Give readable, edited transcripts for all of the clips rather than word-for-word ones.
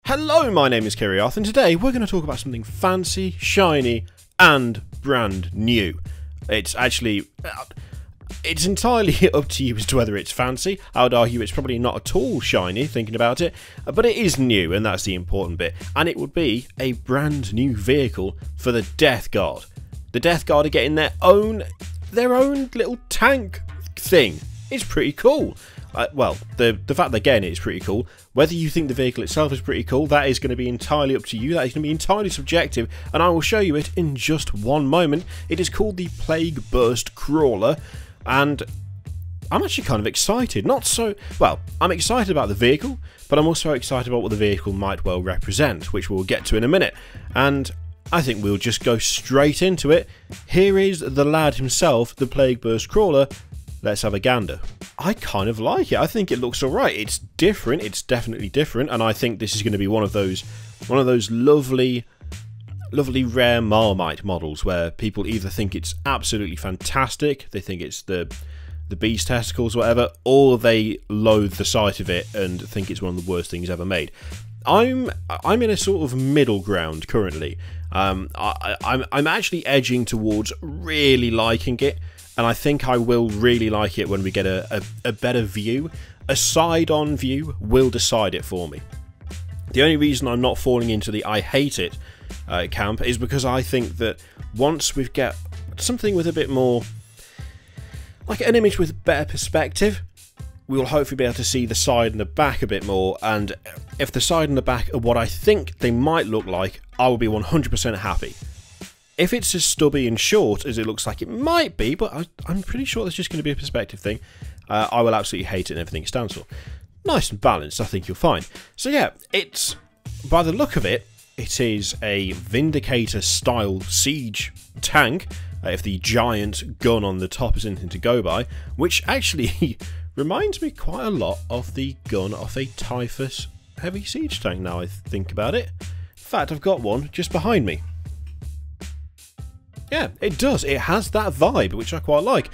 Hello, my name is Kiriarth, and today we're going to talk about something fancy, shiny, and brand new. It's actually... it's entirely up to you as to whether it's fancy. I would argue it's probably not at all shiny, thinking about it, but it is new, and that's the important bit. And it would be a brand new vehicle for the Death Guard. The Death Guard are getting their own little tank thing. It's pretty cool. Well, the fact they're getting it is pretty cool. Whether you think the vehicle itself is pretty cool, that is going to be entirely up to you. That is going to be entirely subjective, and I will show you it in just one moment. It is called the Plagueburst Crawler, and I'm actually kind of excited. I'm excited about the vehicle, but I'm also excited about what the vehicle might well represent, which we'll get to in a minute. And I think we'll just go straight into it. Here is the lad himself, the Plagueburst Crawler. Let's have a gander. I kind of like it. I think it looks alright. It's different. It's definitely different, and I think this is going to be one of those lovely rare Marmite models where people either think it's absolutely fantastic, they think it's the bee's testicles, whatever, or they loathe the sight of it and think it's one of the worst things ever made. I'm in a sort of middle ground currently. I'm actually edging towards really liking it. And I think I will really like it when we get a better view. A side-on view will decide it for me. The only reason I'm not falling into the I hate it camp is because I think that once we get something with a bit more, like an image with better perspective, we will hopefully be able to see the side and the back a bit more. And if the side and the back are what I think they might look like, I will be 100% happy. If it's as stubby and short as it looks like it might be, but I'm pretty sure that's just going to be a perspective thing, I will absolutely hate it and everything it stands for. Nice and balanced, I think you'll find. So yeah, it's, by the look of it, it is a Vindicator-style siege tank, if the giant gun on the top is anything to go by, which actually reminds me quite a lot of the gun off a Typhus heavy siege tank, now I think about it. In fact, I've got one just behind me. Yeah, it does. It has that vibe, which I quite like.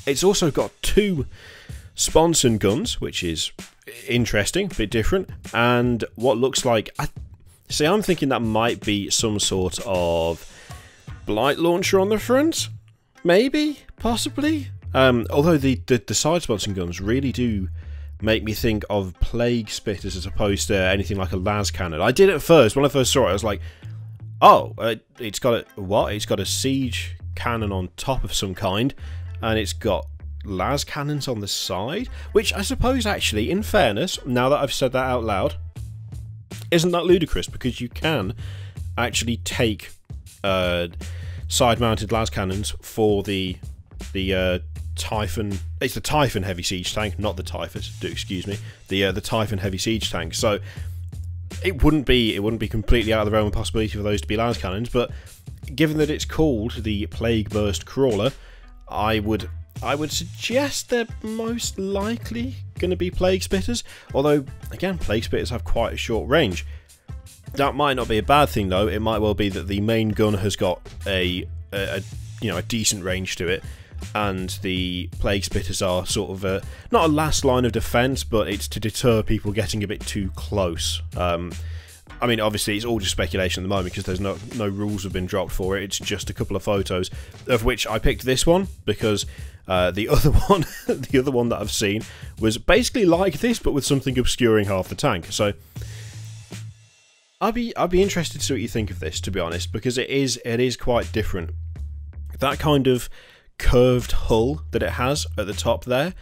It's also got two sponson guns, which is interesting, a bit different, and what looks like... I'm thinking that might be some sort of blight launcher on the front? Maybe? Possibly? Although the side sponson guns really do make me think of plague spitters as opposed to anything like a las cannon. I did at first. When I first saw it, I was like, oh, it's got a siege cannon on top of some kind, and it's got las cannons on the side, which I suppose actually, in fairness, now that I've said that out loud, isn't that ludicrous, because you can actually take side-mounted las cannons for the Typhon. It's the Typhon heavy siege tank, not the Typhus. Do excuse me. The Typhon heavy siege tank. So it wouldn't be completely out of the realm of possibility for those to be las cannons, but given that it's called the Plagueburst Crawler, I would suggest they're most likely going to be plague spitters. Although, again, plague spitters have quite a short range. That might not be a bad thing, though. It might well be that the main gun has got a decent range to it, and the plague spitters are sort of not a last line of defence, but it's to deter people getting a bit too close. I mean, obviously, it's all just speculation at the moment because there's no rules have been dropped for it. It's just a couple of photos, of which I picked this one because the other one that I've seen was basically like this, but with something obscuring half the tank. So I'd be interested to see what you think of this, to be honest, because it is quite different. That kind of curved hull that it has at the top there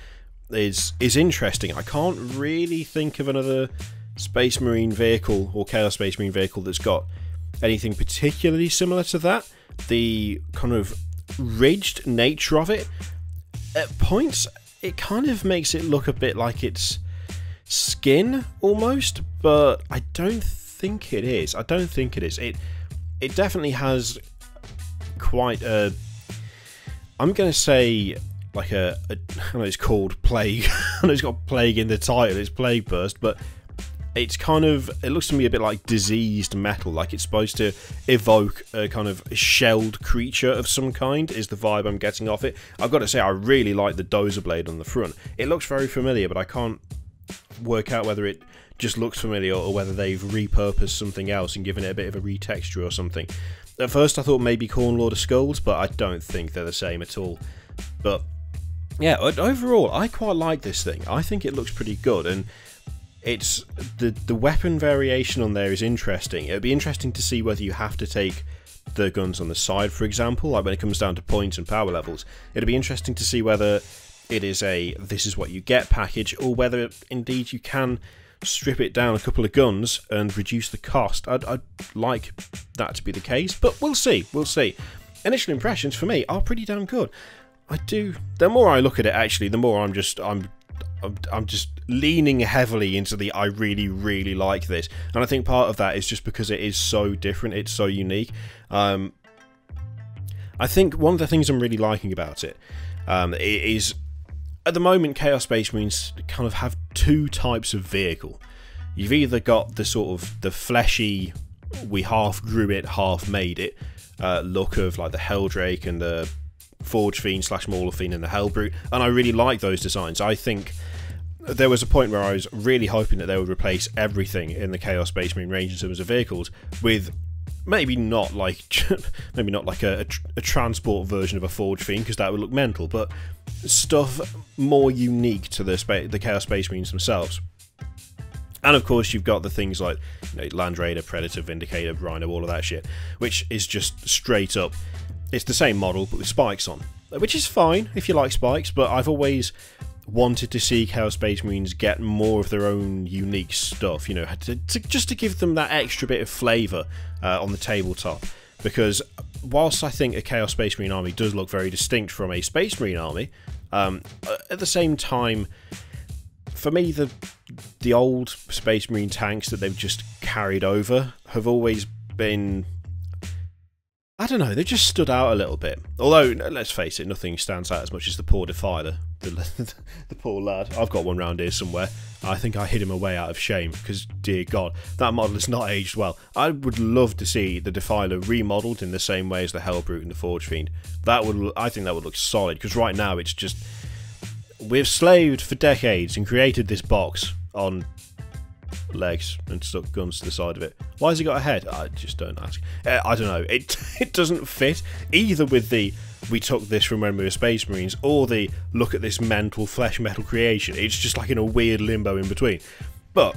is interesting. I can't really think of another Space Marine vehicle or Chaos Space Marine vehicle that's got anything particularly similar to that. The kind of ridged nature of it, at points, it kind of makes it look a bit like it's skin almost, but I don't think it is. I don't think it is. It definitely has quite a... I'm going to say like I know it's called Plague. I know it's got Plague in the title. It's Plagueburst, but it's kind of... It looks to me a bit like diseased metal. Like it's supposed to evoke a kind of shelled creature of some kind, is the vibe I'm getting off it. I've got to say, I really like the dozer blade on the front. It looks very familiar, but I can't work out whether it just looks familiar, or whether they've repurposed something else and given it a bit of a retexture or something. At first I thought maybe Khorne Lord of Skulls, but I don't think they're the same at all. But yeah, overall I quite like this thing. I think it looks pretty good, and it's the weapon variation on there is interesting. It'd be interesting to see whether you have to take the guns on the side, for example, like when it comes down to points and power levels. It'd be interesting to see whether it is a this is what you get package, or whether indeed you can strip it down a couple of guns and reduce the cost. I'd like that to be the case, but we'll see. Initial impressions for me are pretty damn good. The more I look at it, actually, the more I'm just leaning heavily into the I really like this, and I think part of that is just because it is so different, it's so unique. I think one of the things I'm really liking about it is, at the moment, Chaos Space Marines kind of have two types of vehicle. You've either got the sort of the fleshy, we half grew it, half made it look of like the Helldrake and the Forge Fiend / Mauler Fiend and the Hellbrute, and I really like those designs. I think there was a point where I was really hoping that they would replace everything in the Chaos Space Marine range in terms of vehicles with maybe not like a transport version of a Forge Fiend, because that would look mental, but stuff more unique to the Chaos Space Marines themselves. And of course you've got the things like, you know, Land Raider, Predator, Vindicator, Rhino, all of that shit, which is just straight up, it's the same model but with spikes on, which is fine if you like spikes, but I've always wanted to see Chaos Space Marines get more of their own unique stuff, you know, just to give them that extra bit of flavour on the tabletop. Because whilst I think a Chaos Space Marine army does look very distinct from a Space Marine army, at the same time, for me, the old Space Marine tanks that they've just carried over have always been, I don't know, they just stood out a little bit. Although, let's face it, nothing stands out as much as the poor Defiler, the poor lad. I've got one round here somewhere. I think I hid him away out of shame, because, dear God, that model has not aged well. I would love to see the Defiler remodelled in the same way as the Hellbrute and the Forge Fiend. I think that would look solid, because right now it's just, we've slaved for decades and created this box on legs and stuck guns to the side of it. Why has it got a head? I just don't ask. I don't know. It doesn't fit either with the we took this from when we were Space Marines, or the look at this mental flesh metal creation. It's just like in a weird limbo in between. But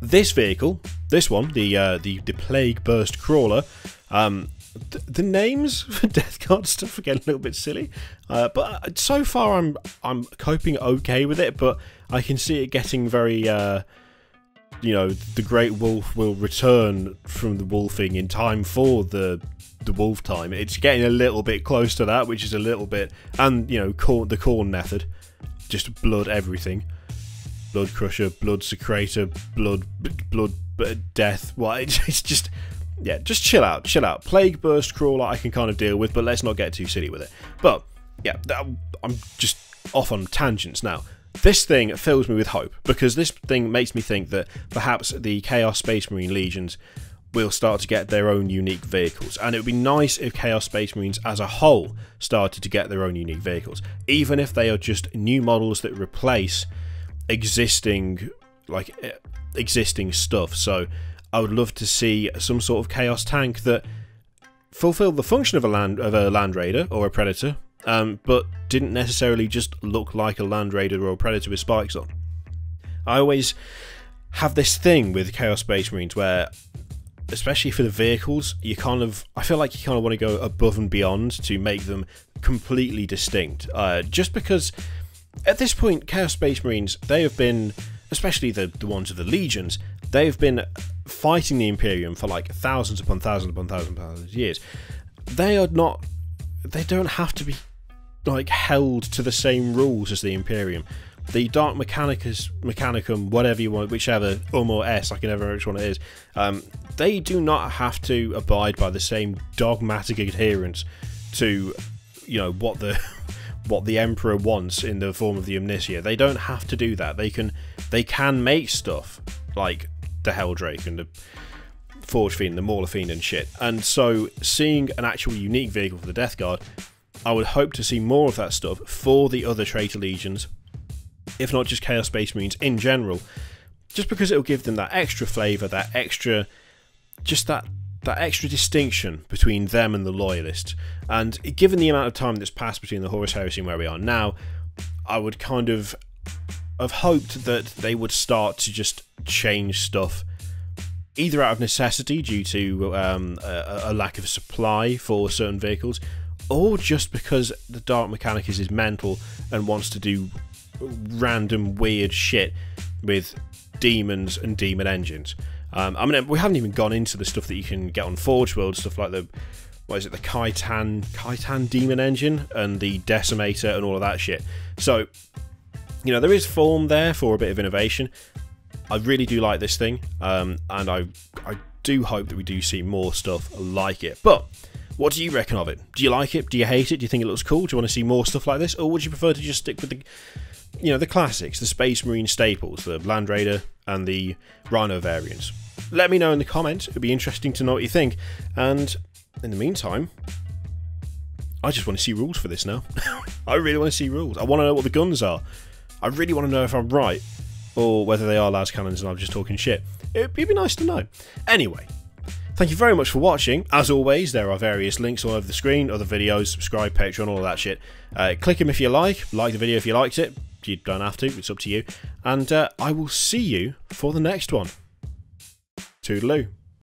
this vehicle, this one, the Plagueburst Crawler, the names for Death Guard stuff are getting a little bit silly, but so far I'm coping okay with it. But I can see it getting very you know, the Great Wolf will return from the wolfing in time for the wolf time. It's getting a little bit close to that, which is a little bit, and you know, the Khorne method, just blood everything, blood crusher, blood secretor, blood death. Well, it's just, yeah, just chill out. Plagueburst Crawler I can kind of deal with, but let's not get too silly with it. But yeah, I'm just off on tangents now. This thing fills me with hope, because this thing makes me think that perhaps the Chaos Space Marine Legions will start to get their own unique vehicles, and it would be nice if Chaos Space Marines as a whole started to get their own unique vehicles, even if they are just new models that replace existing stuff. So I would love to see some sort of Chaos tank that fulfilled the function of a Land Raider or a Predator, but didn't necessarily just look like a Land Raider or a Predator with spikes on. I always have this thing with Chaos Space Marines where, especially for the vehicles, I feel like you kind of want to go above and beyond to make them completely distinct. Just because at this point, Chaos Space Marines, they have been, especially the ones of the Legions, they have been fighting the Imperium for like thousands upon thousands upon thousands of years. They don't have to be like held to the same rules as the Imperium. The Dark Mechanicum, whatever you want, whichever, or S, I can never remember which one it is, they do not have to abide by the same dogmatic adherence to, you know, what the Emperor wants in the form of the Omnicia. They don't have to do that. They can make stuff like the Helldrake and the Forge Fiend, the Mauler Fiend and shit. And so seeing an actual unique vehicle for the Death Guard, I would hope to see more of that stuff for the other Traitor Legions, if not just Chaos Space Marines in general. just because it'll give them that extra flavour, that extra, just that extra distinction between them and the loyalists. And given the amount of time that's passed between the Horus Heresy and where we are now, I would kind of have hoped that they would start to just change stuff, either out of necessity due to a lack of supply for certain vehicles, or just because the Dark Mechanicus is mental and wants to do random weird shit with demons and demon engines. I mean, we haven't even gone into the stuff that you can get on Forge World, stuff like the Kaitan demon engine and the Decimator and all of that shit. So, you know, there is form there for a bit of innovation. I really do like this thing, and I do hope that we do see more stuff like it. But what do you reckon of it? Do you like it? Do you hate it? Do you think it looks cool? Do you want to see more stuff like this, or would you prefer to just stick with the, you know, the classics, the Space Marine staples, the Land Raider and the Rhino variants? Let me know in the comments. It'd be interesting to know what you think. And in the meantime, I just want to see rules for this now. I really want to see rules. I want to know what the guns are. I really want to know if I'm right, or whether they are las cannons and I'm just talking shit. It'd be nice to know. Anyway, thank you very much for watching. As always, there are various links all over the screen, other videos, subscribe, Patreon, all of that shit. Click them if you like the video if you liked it. You don't have to, it's up to you. And I will see you for the next one. Toodaloo.